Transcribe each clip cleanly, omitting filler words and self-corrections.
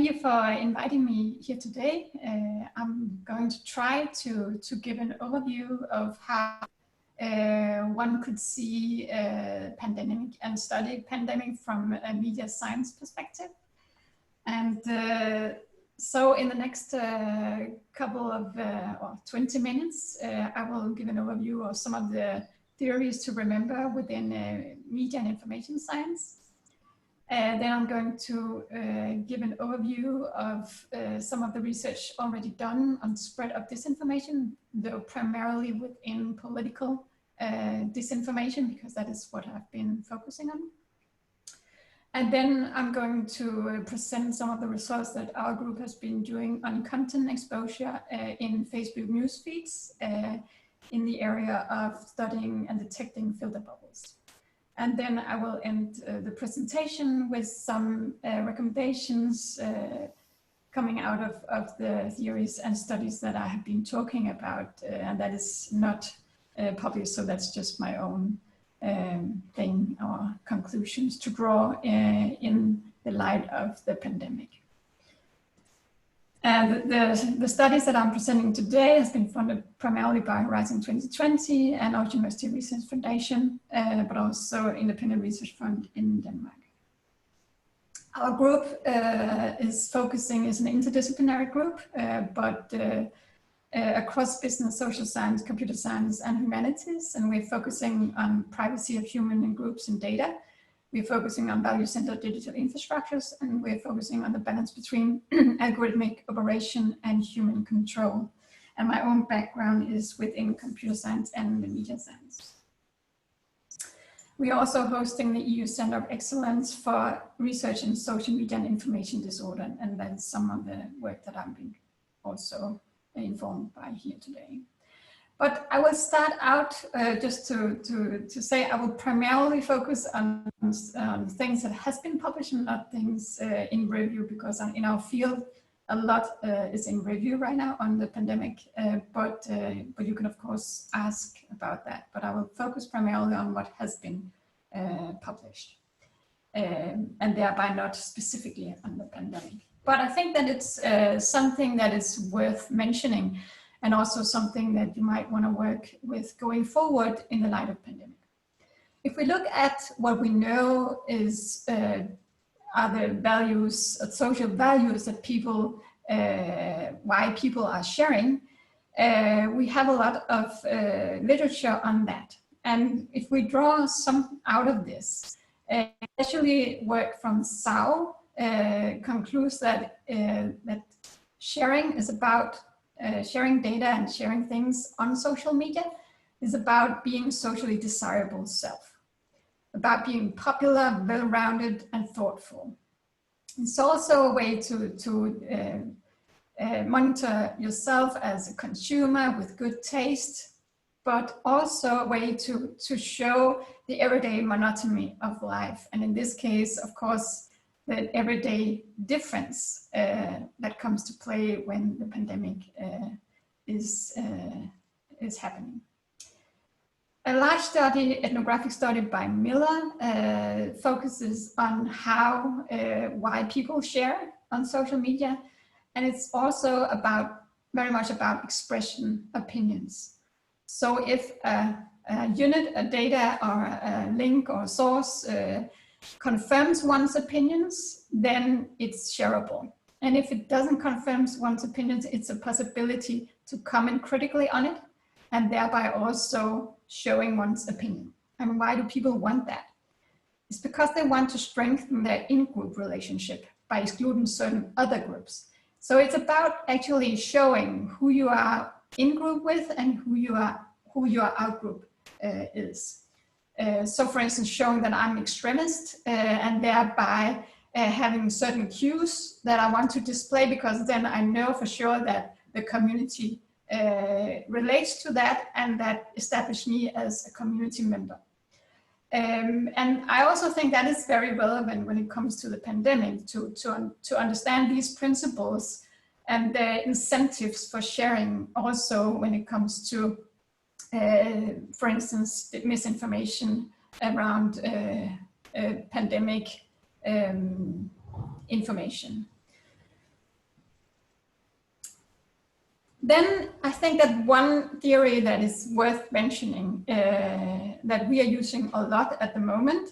you for inviting me here today. I'm going to try to give an overview of how one could see pandemic and study pandemic from a media science perspective. And so in the next couple of 20 minutes, I will give an overview of some of the theories to remember within media and information science. Then I'm going to give an overview of some of the research already done on spread of disinformation, though primarily within political disinformation, because that is what I've been focusing on. And then I'm going to present some of the results that our group has been doing on content exposure in Facebook news feeds in the area of studying and detecting filter bubbles. And then I will end the presentation with some recommendations coming out of the theories and studies that I have been talking about, and that is not published, so that's just my own thing or conclusions to draw in the light of the pandemic. And the studies that I'm presenting today has been funded primarily by Horizon 2020 and Aarhus University Research Foundation, but also Independent Research Fund in Denmark. Our group is an interdisciplinary group, but across business, social science, computer science, and humanities, and we're focusing on privacy of human and groups and data. We're focusing on value-centered digital infrastructures, and we're focusing on the balance between algorithmic operation and human control. And my own background is within computer science and media science. We are also hosting the EU Center of Excellence for Research in Social Media and Information Disorder, and that is some of the work that I've been also informed by here today. But I will start out just to say I will primarily focus on things that has been published and not things in review, because in our field a lot is in review right now on the pandemic, but you can of course ask about that. But I will focus primarily on what has been published, and thereby not specifically on the pandemic. But I think that it's something that is worth mentioning, and also something that you might want to work with going forward in the light of pandemic. If we look at what we know is are the values, social values that people, why people are sharing, we have a lot of literature on that. And if we draw some out of this, especially work from Sao concludes that that sharing is about sharing data and sharing things on social media is about being socially desirable self, about being popular, well-rounded, and thoughtful. It's also a way to monitor yourself as a consumer with good taste, but also a way to show the everyday monotony of life. And in this case, of course, the everyday difference that comes to play when the pandemic is happening. A large study, ethnographic study by Miller, focuses on how, why people share on social media, and it's also about very much about expression opinions. So if a unit, a data, or a link or source confirms one's opinions, then it's shareable. And if it doesn't confirm one's opinions, it's a possibility to comment critically on it, and thereby also showing one's opinion. And why do people want that? It's because they want to strengthen their in-group relationship by excluding certain other groups. So it's about actually showing who you are in group with and who your out group is. So for instance, showing that I'm extremist and thereby having certain cues that I want to display, because then I know for sure that the community relates to that and that establishes me as a community member. And I also think that is very relevant when it comes to the pandemic, to understand these principles and the incentives for sharing, also when it comes to for instance, misinformation around pandemic information. Then I think that one theory that is worth mentioning that we are using a lot at the moment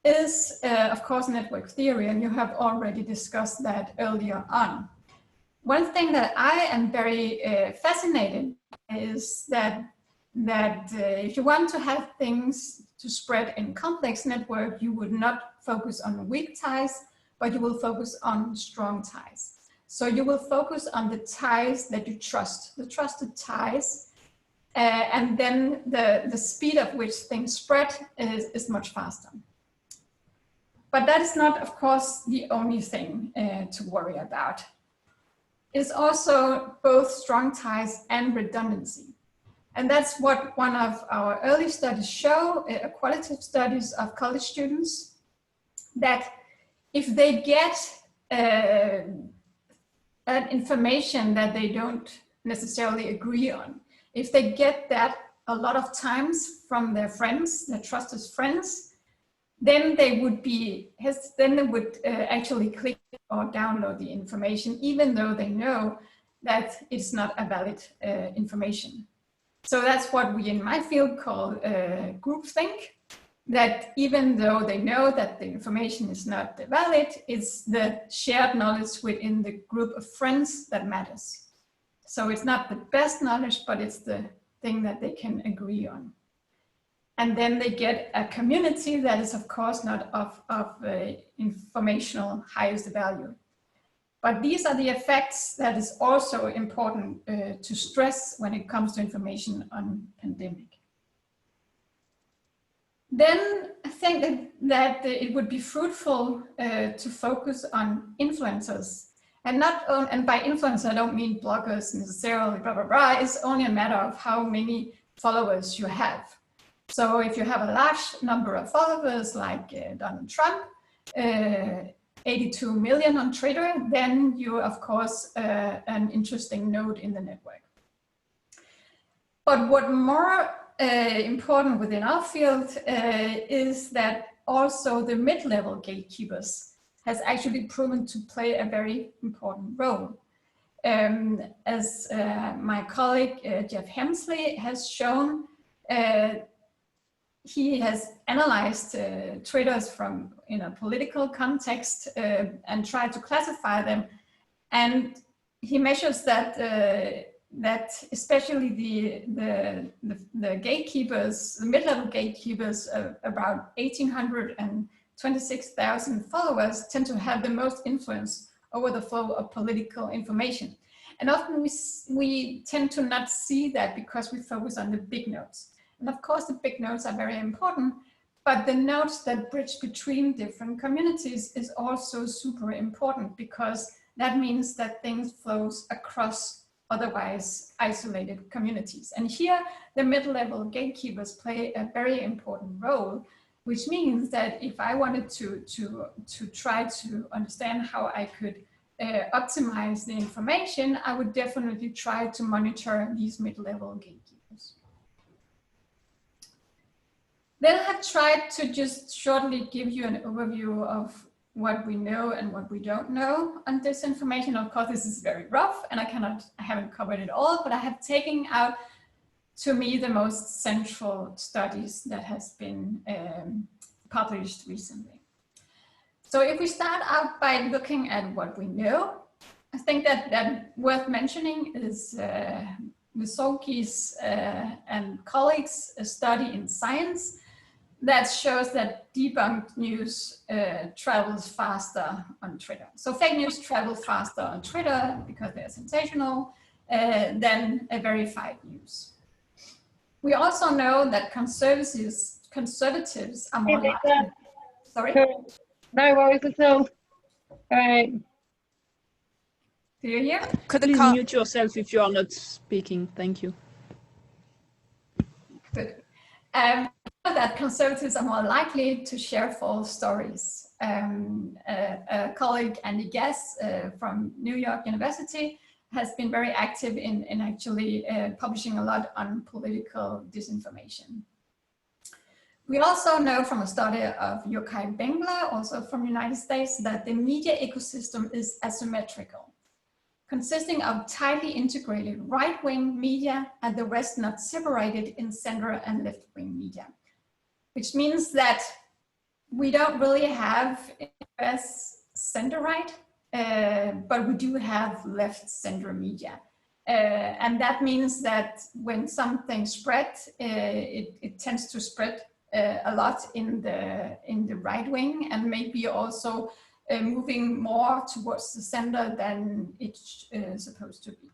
is, of course, network theory, and you have already discussed that earlier on. One thing that I am very fascinated is that if you want to have things to spread in complex network, you would not focus on weak ties, but you will focus on strong ties. So you will focus on the ties that you trust, the trusted ties, and then the speed at which things spread is much faster. But that is not, of course, the only thing to worry about. It's also both strong ties and redundancy. And that's what one of our early studies show, qualitative studies of college students, that if they get an information that they don't necessarily agree on, if they get that a lot of times from their friends, their trusted friends, then they would actually click or download the information, even though they know that it's not a valid information. So that's what we in my field call groupthink, that even though they know that the information is not valid, it's the shared knowledge within the group of friends that matters. So it's not the best knowledge, but it's the thing that they can agree on. And then they get a community that is, of course, not of informational highest value. But these are the effects that is also important to stress when it comes to information on pandemic. Then I think that it would be fruitful to focus on influencers. And by influencer, I don't mean bloggers necessarily, blah, blah, blah. It's only a matter of how many followers you have. So if you have a large number of followers like Donald Trump, 82 million on Twitter, then you're, of course, an interesting node in the network. But what more important within our field is that also the mid-level gatekeepers has actually proven to play a very important role. As my colleague Jeff Hemsley has shown, he has analyzed Twitters from in a political context and tried to classify them, and he measures that that especially the gatekeepers, the mid-level gatekeepers, about 1,800 and 26,000 followers tend to have the most influence over the flow of political information. And often we tend to not see that because we focus on the big nodes. And of course, the big nodes are very important, but the nodes that bridge between different communities is also super important, because that means that things flows across otherwise isolated communities. And here, the mid-level gatekeepers play a very important role, which means that if I wanted to try to understand how I could optimize the information, I would definitely try to monitor these mid-level gatekeepers. Then I have tried to just shortly give you an overview of what we know and what we don't know on this information. Of course, this is very rough and I haven't covered it all, but I have taken out, to me, the most central studies that has been published recently. So if we start out by looking at what we know, I think that worth mentioning is Wysoki's and colleagues' study in Science that shows that debunked news travels faster on Twitter. So fake news travels faster on Twitter because they're sensational than verified news. We also know that conservatives are more likely. Sorry? No worries at all. Right. Do you hear? Please mute yourself if you are not speaking. Thank you. Good. That conservatives are more likely to share false stories. A colleague, Andy Guess from New York University, has been very active in actually publishing a lot on political disinformation. We also know from a study of Yochai Bengler, also from the United States, that the media ecosystem is asymmetrical. consisting of tightly integrated right-wing media and the rest not separated in center and left-wing media, which means that we don't really have US center-right, but we do have left-center media. And that means that when something spreads, it tends to spread a lot in the right wing, and maybe also moving more towards the center than it's supposed to be.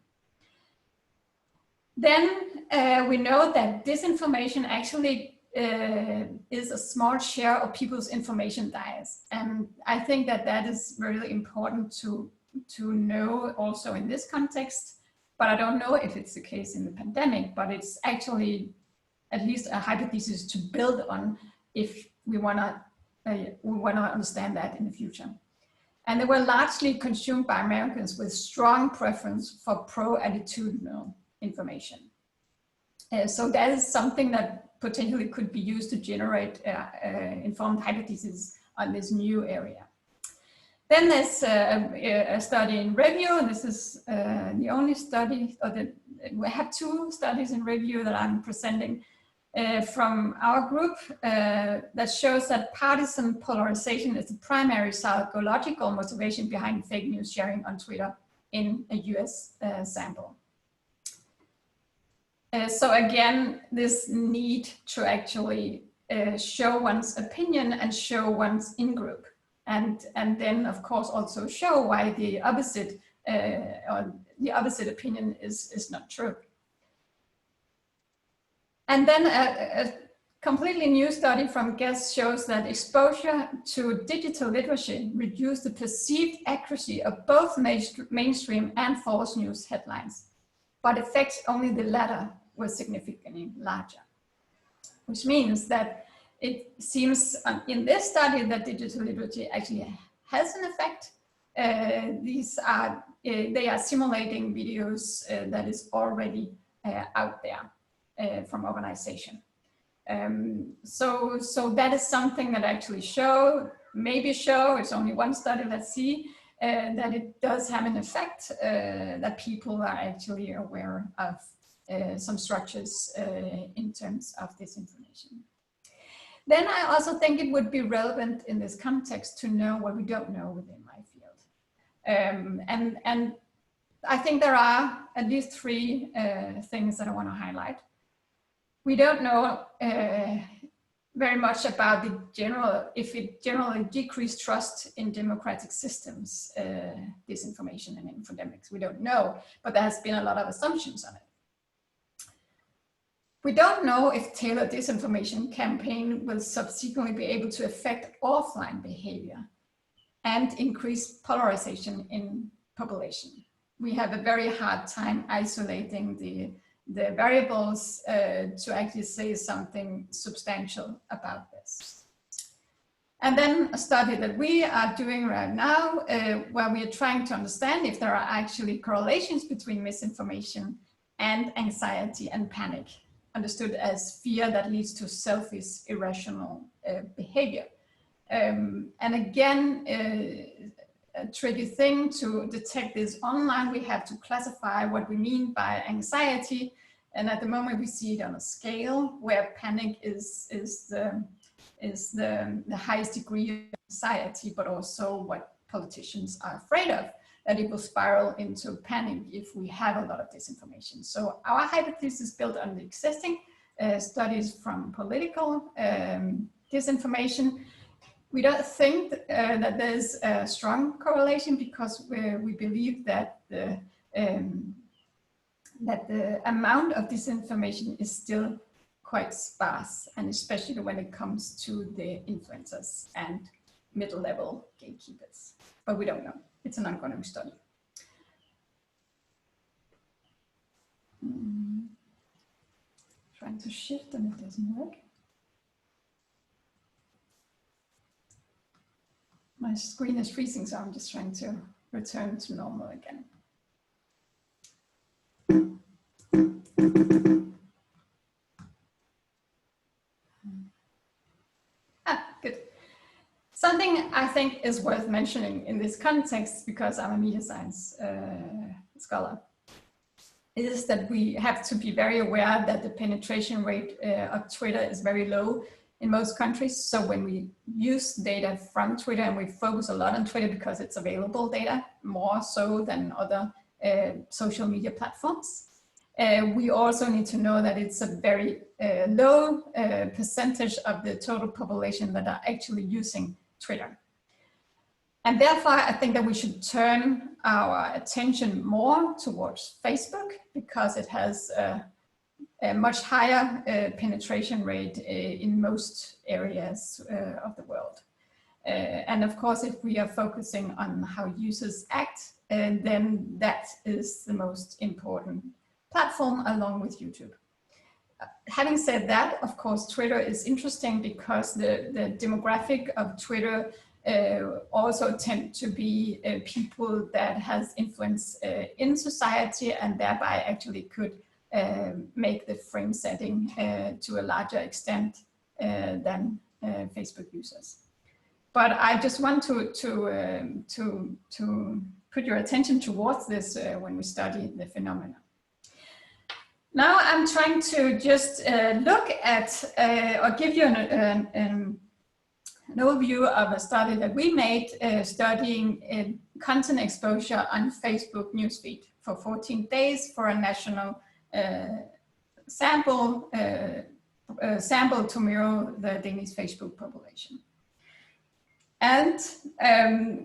Then we know that disinformation actually is a small share of people's information diets, and I think that that is really important to know also in this context. But I don't know if it's the case in the pandemic, but it's actually at least a hypothesis to build on if we wanna understand that in the future. And they were largely consumed by Americans with strong preference for pro-attitudinal information. So that is something that potentially could be used to generate informed hypotheses on this new area. Then there's a study in review, and this is the only study, we have two studies in review that I'm presenting from our group that shows that partisan polarization is the primary psychological motivation behind fake news sharing on Twitter in a US sample. So again, this need to actually show one's opinion and show one's in-group. And then, of course, also show why the opposite opinion is not true. And then a completely new study from Guess shows that exposure to digital literacy reduced the perceived accuracy of both mainstream and false news headlines, but affects only the latter was significantly larger, which means that it seems in this study that digital literacy actually has an effect. They are simulating videos that is already out there from organization. So that is something that actually it's only one study, let's see, that it does have an effect, that people are actually aware of some structures in terms of this information. Then I also think it would be relevant in this context to know what we don't know within my field. And I think there are at least three things that I want to highlight. We don't know very much about if it generally decreased trust in democratic systems, disinformation and infodemics. We don't know, but there has been a lot of assumptions on it. We don't know if tailored disinformation campaign will subsequently be able to affect offline behavior and increase polarization in population. We have a very hard time isolating the variables to actually say something substantial about this. And then a study that we are doing right now, where we are trying to understand if there are actually correlations between misinformation and anxiety and panic, understood as fear that leads to selfish, irrational behavior. And again, a tricky thing to detect this online. We have to classify what we mean by anxiety. And at the moment we see it on a scale where panic is the highest degree of anxiety, but also what politicians are afraid of, that it will spiral into panic if we have a lot of disinformation. So our hypothesis is built on the existing studies from political disinformation. We don't think that there's a strong correlation because we believe that the amount of disinformation is still quite sparse, and especially when it comes to the influencers and middle-level gatekeepers. But we don't know. It's an ongoing study. Trying to shift and it doesn't work. My screen is freezing, so I'm just trying to return to normal again. Good. Something I think is worth mentioning in this context, because I'm a media science scholar, is that we have to be very aware that the penetration rate of Twitter is very low in most countries. So when we use data from Twitter, and we focus a lot on Twitter because it's available data, more so than other social media platforms, we also need to know that it's a very low percentage of the total population that are actually using Twitter. And therefore, I think that we should turn our attention more towards Facebook, because it has a much higher penetration rate in most areas of the world. And of course, if we are focusing on how users act, then that is the most important platform, along with YouTube. Having said that, of course, Twitter is interesting because the demographic of Twitter also tend to be people that has influence in society, and thereby actually could make the frame setting to a larger extent than Facebook users. But I just want to put your attention towards this when we study the phenomena. Now I'm trying to just look at or give you an overview of a study that we made studying content exposure on Facebook newsfeed for 14 days for a national sample to mirror the Danish Facebook population. And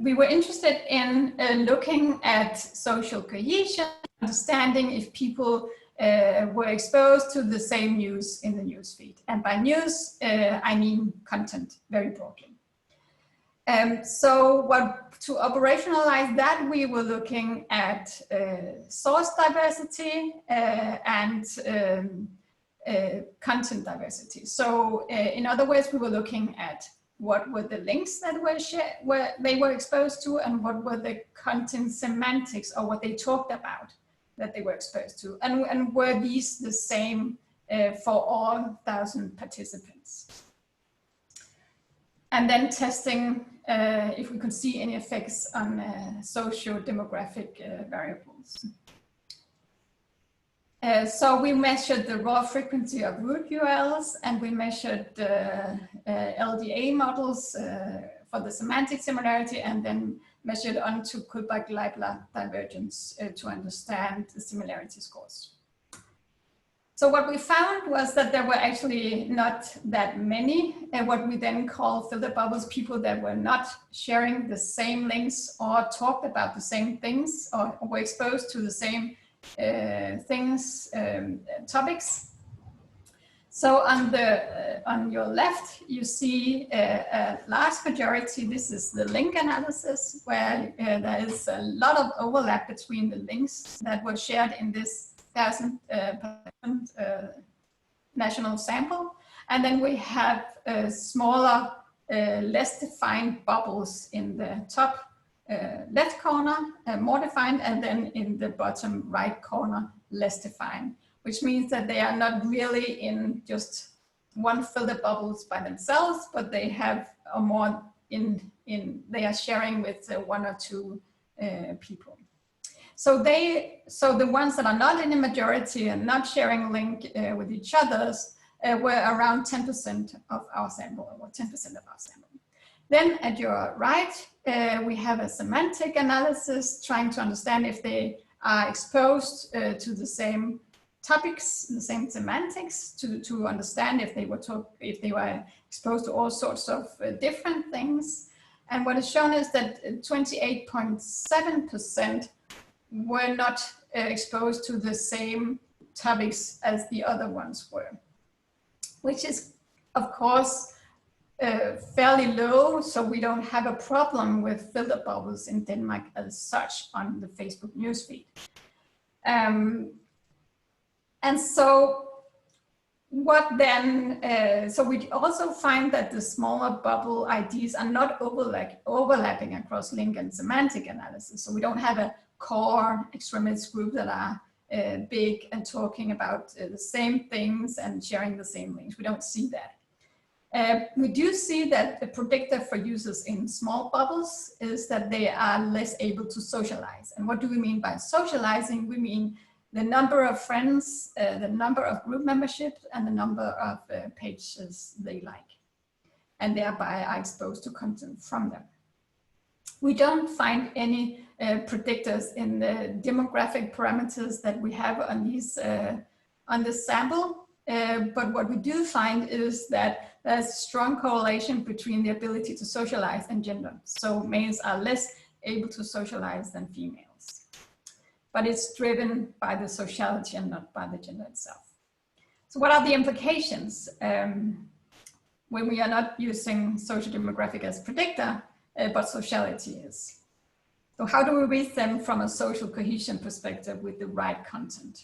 we were interested in looking at social cohesion, understanding if people were exposed to the same news in the newsfeed. And by news, I mean content very broadly. So to operationalize that, we were looking at source diversity and content diversity. So in other words, we were looking at what were the links that were shared, where they were exposed to, and what were the content semantics, or what they talked about that they were exposed to, and were these the same for all 1,000 participants. And then testing if we could see any effects on socio-demographic variables. So we measured the raw frequency of root URLs, and we measured LDA models for the semantic similarity, and then measured onto Kullback-Leibler divergence to understand the similarity scores. So what we found was that there were actually not that many, what we then call filter bubbles, people that were not sharing the same links or talked about the same things or were exposed to the same things, topics. So on your left, you see a large majority. This is the link analysis, where there is a lot of overlap between the links that were shared in this 1,000 national sample. And then we have smaller, less defined bubbles in the top left corner, more defined, and then in the bottom right corner, less defined, which means that they are not really in just one filter bubbles by themselves, but they have a more they are sharing with one or two people. So the ones that are not in the majority and not sharing link with each others were around 10% of our sample, or 10% of our sample. Then at your right, we have a semantic analysis trying to understand if they are exposed to the same topics, the same semantics, to understand if they were exposed to all sorts of different things. And what is shown is that 28.7% were not exposed to the same topics as the other ones were, which is, of course, fairly low, so we don't have a problem with filter bubbles in Denmark as such on the Facebook newsfeed. And so what then, so we also find that the smaller bubble IDs are not overlapping across link and semantic analysis. So we don't have a core extremist group that are big and talking about the same things and sharing the same links. We don't see that. We do see that the predictor for users in small bubbles is that they are less able to socialize. And what do we mean by socializing? We mean the number of friends, the number of group memberships, and the number of pages they like, and thereby are exposed to content from them. We don't find any predictors in the demographic parameters that we have on these on this sample, but what we do find is that there's a strong correlation between the ability to socialize and gender. So males are less able to socialize than females, but it's driven by the sociality and not by the gender itself. So what are the implications when we are not using social demographic as predictor, but sociality is? So how do we read them from a social cohesion perspective with the right content?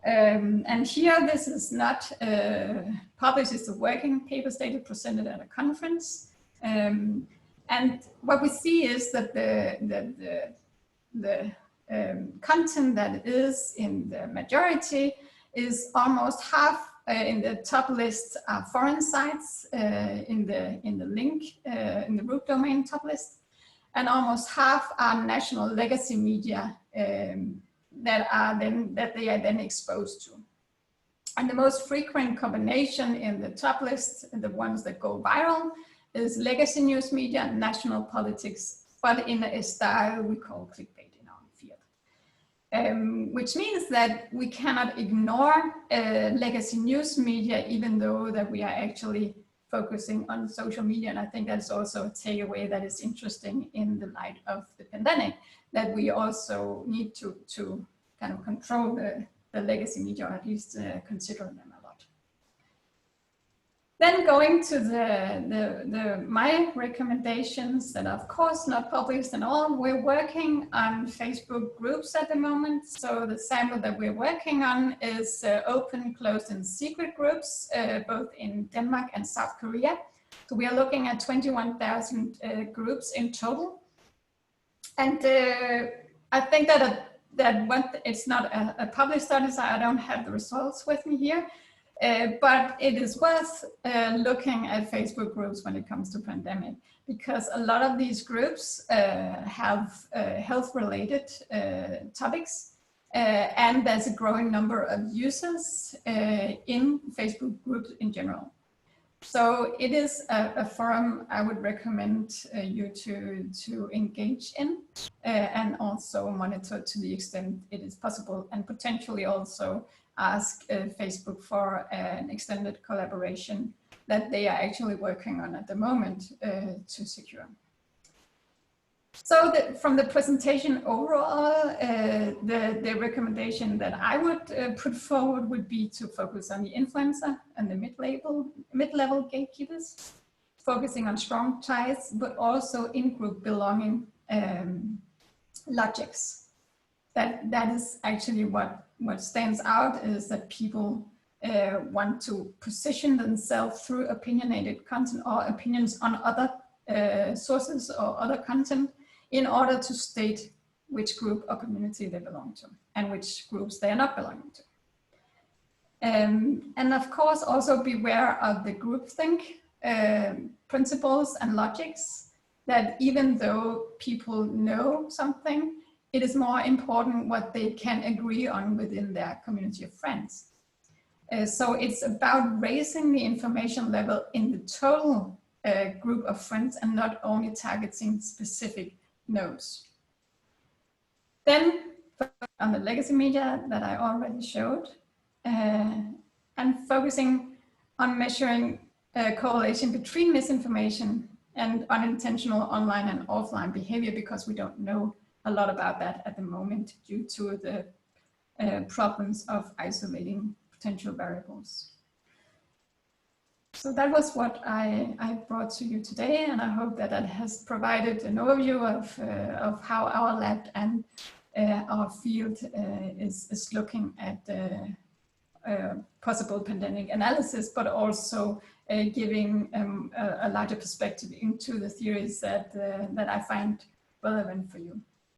And here, this is not published, it's a working paper stated, presented at a conference. And what we see is that the content that is in the majority is almost half in the top list are foreign sites in the link, in the root domain top list, and almost half are national legacy media that they are then exposed to. And the most frequent combination in the top list, the ones that go viral, is legacy news media and national politics, but in a style we call clickbait in our field. Which means that we cannot ignore legacy news media, even though that we are actually focusing on social media. And I think that's also a takeaway that is interesting in the light of the pandemic, that we also need to kind of control the legacy media, or at least consider them a lot. Then going to my recommendations that are of course not published and all, we're working on Facebook groups at the moment. So the sample that we're working on is open, closed and secret groups, both in Denmark and South Korea. So we are looking at 21,000 groups in total. And I think that it's not a published study, so I don't have the results with me here. But it is worth looking at Facebook groups when it comes to pandemic, because a lot of these groups have health-related topics, and there's a growing number of users in Facebook groups in general. So it is a forum I would recommend you to engage in and also monitor to the extent it is possible, and potentially also ask Facebook for an extended collaboration that they are actually working on at the moment to secure. So from the presentation overall, the recommendation that I would put forward would be to focus on the influencer and the mid-level gatekeepers, focusing on strong ties, but also in-group belonging logics. That is actually what stands out, is that people want to position themselves through opinionated content or opinions on other sources or other content in order to state which group or community they belong to and which groups they are not belonging to. And of course, also beware of the groupthink principles and logics, that even though people know something, it is more important what they can agree on within their community of friends. So it's about raising the information level in the total group of friends and not only targeting specific nodes. Then on the legacy media that I already showed, and focusing on measuring correlation between misinformation and unintentional online and offline behavior, because we don't know a lot about that at the moment due to the problems of isolating potential variables. So that was what I brought to you today, and I hope that that has provided an overview of how our lab and our field is looking at possible pandemic analysis, but also giving a larger perspective into the theories that I find relevant for you.